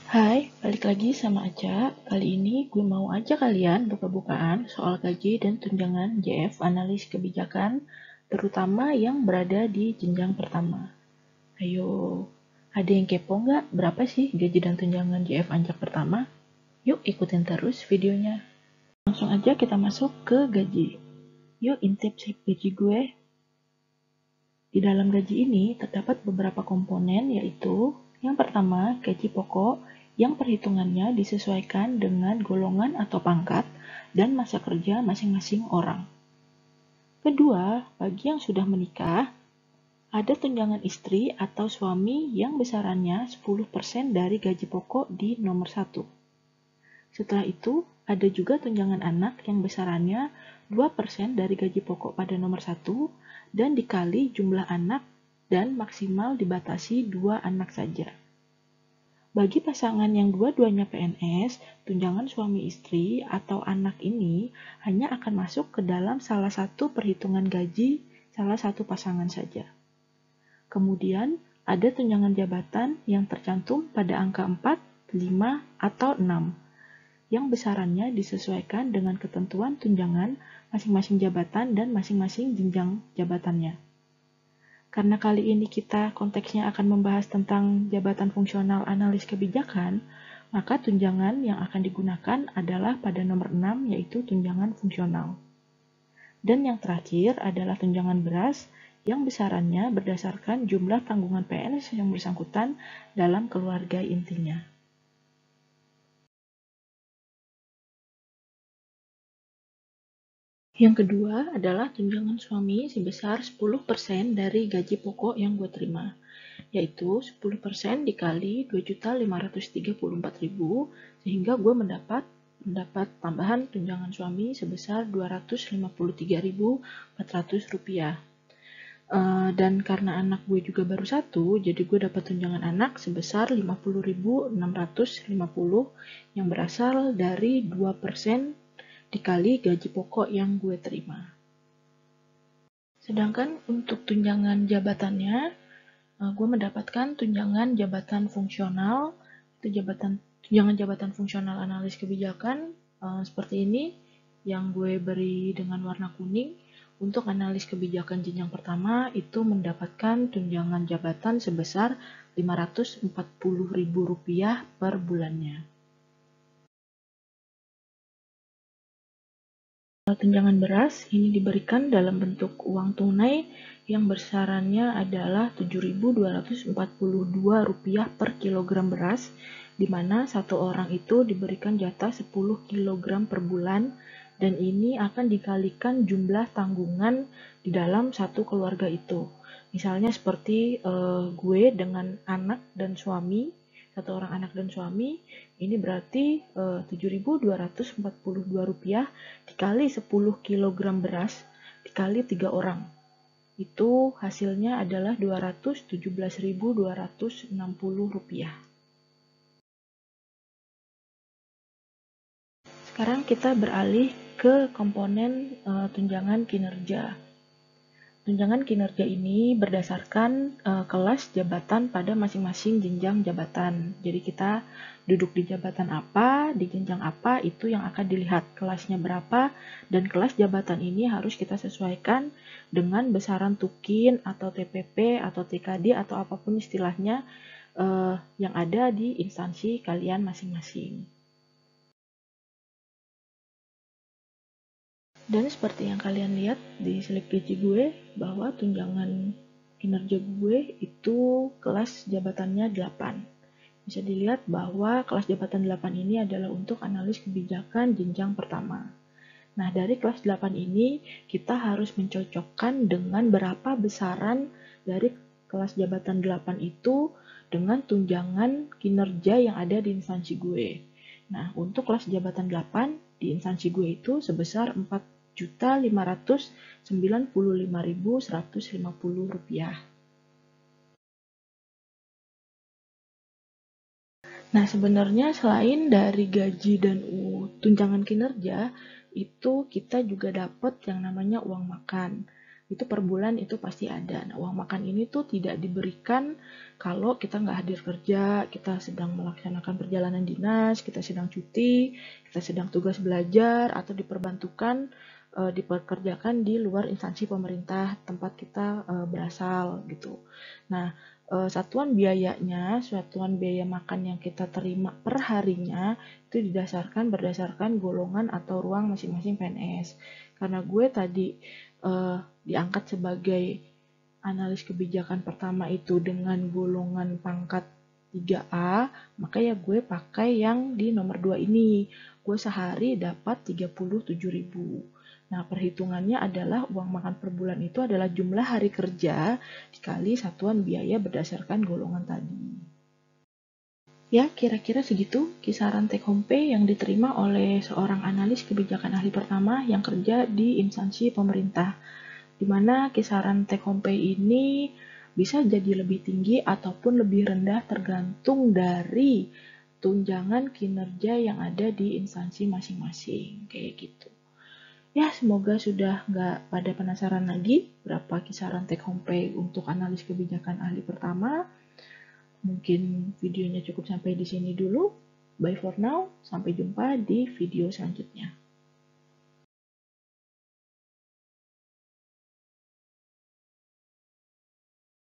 Hai, balik lagi sama Aca. Kali ini gue mau ajak kalian buka-bukaan soal gaji dan tunjangan JF analis kebijakan, terutama yang berada di jenjang pertama. Ayo, ada yang kepo nggak berapa sih gaji dan tunjangan JF anjak pertama? Yuk ikutin terus videonya. Langsung aja kita masuk ke gaji. Yuk intip slip gaji gue. Di dalam gaji ini terdapat beberapa komponen, yaitu yang pertama, gaji pokok yang perhitungannya disesuaikan dengan golongan atau pangkat dan masa kerja masing-masing orang. Kedua, bagi yang sudah menikah, ada tunjangan istri atau suami yang besarannya 10% dari gaji pokok di nomor 1. Setelah itu, ada juga tunjangan anak yang besarannya 2% dari gaji pokok pada nomor 1 dan dikali jumlah anak dan maksimal dibatasi 2 anak saja. Bagi pasangan yang dua-duanya PNS, tunjangan suami istri atau anak ini hanya akan masuk ke dalam salah satu perhitungan gaji salah satu pasangan saja. Kemudian, ada tunjangan jabatan yang tercantum pada angka 4, 5, atau 6, yang besarannya disesuaikan dengan ketentuan tunjangan masing-masing jabatan dan masing-masing jenjang jabatannya. Karena kali ini kita konteksnya akan membahas tentang jabatan fungsional analis kebijakan, maka tunjangan yang akan digunakan adalah pada nomor 6, yaitu tunjangan fungsional. Dan yang terakhir adalah tunjangan beras yang besarannya berdasarkan jumlah tanggungan PNS yang bersangkutan dalam keluarga intinya. Yang kedua adalah tunjangan suami sebesar 10% dari gaji pokok yang gue terima, yaitu 10% dikali 2.534.000 sehingga gue mendapat tambahan tunjangan suami sebesar Rp253.400. Dan karena anak gue juga baru 1, jadi gue dapat tunjangan anak sebesar Rp50.650 yang berasal dari 2% dikali gaji pokok yang gue terima. Sedangkan untuk tunjangan jabatannya, gue mendapatkan tunjangan jabatan fungsional, itu tunjangan jabatan fungsional analis kebijakan seperti ini, yang gue beri dengan warna kuning. Untuk analis kebijakan jenjang pertama itu mendapatkan tunjangan jabatan sebesar Rp540.000 per bulannya. Tunjangan beras ini diberikan dalam bentuk uang tunai yang besarannya adalah Rp7.242 per kilogram beras, di mana satu orang itu diberikan jatah 10 kg per bulan, dan ini akan dikalikan jumlah tanggungan di dalam satu keluarga itu. Misalnya seperti gue dengan anak dan suami, satu orang anak dan suami, ini berarti Rp7.242 dikali 10 kg beras dikali 3 orang. Itu hasilnya adalah Rp217.260. Sekarang kita beralih ke komponen tunjangan kinerja. Tunjangan kinerja ini berdasarkan kelas jabatan pada masing-masing jenjang jabatan. Jadi kita duduk di jabatan apa, di jenjang apa, itu yang akan dilihat kelasnya berapa, dan kelas jabatan ini harus kita sesuaikan dengan besaran tukin atau TPP atau TKD atau apapun istilahnya yang ada di instansi kalian masing-masing. Dan seperti yang kalian lihat di slip gaji gue, bahwa tunjangan kinerja gue itu kelas jabatannya 8. Bisa dilihat bahwa kelas jabatan 8 ini adalah untuk analis kebijakan jenjang pertama. Nah, dari kelas 8 ini kita harus mencocokkan dengan berapa besaran dari kelas jabatan 8 itu dengan tunjangan kinerja yang ada di instansi gue. Nah, untuk kelas jabatan 8 di instansi gue itu sebesar Rp4.595.150. Nah, sebenarnya selain dari gaji dan tunjangan kinerja, itu kita juga dapat yang namanya uang makan. itu per bulan itu pasti ada. Nah, uang makan ini tuh tidak diberikan kalau kita nggak hadir kerja, kita sedang melaksanakan perjalanan dinas, kita sedang cuti, kita sedang tugas belajar, atau diperbantukan, dipekerjakan di luar instansi pemerintah tempat kita berasal gitu. Nah, satuan biaya makan yang kita terima per harinya itu berdasarkan golongan atau ruang masing-masing PNS. Karena gue tadi diangkat sebagai analis kebijakan pertama itu dengan golongan pangkat 3A, maka ya gue pakai yang di nomor 2 ini. Gue sehari dapat 37.000. Nah, perhitungannya adalah uang makan per bulan itu adalah jumlah hari kerja dikali satuan biaya berdasarkan golongan tadi. Ya, kira-kira segitu kisaran take home pay yang diterima oleh seorang analis kebijakan ahli pertama yang kerja di instansi pemerintah, di mana kisaran take home pay ini bisa jadi lebih tinggi ataupun lebih rendah tergantung dari tunjangan kinerja yang ada di instansi masing-masing, kayak gitu. Ya, semoga sudah nggak pada penasaran lagi berapa kisaran take home pay untuk analis kebijakan ahli pertama. Mungkin videonya cukup sampai di sini dulu. Bye for now, sampai jumpa di video selanjutnya.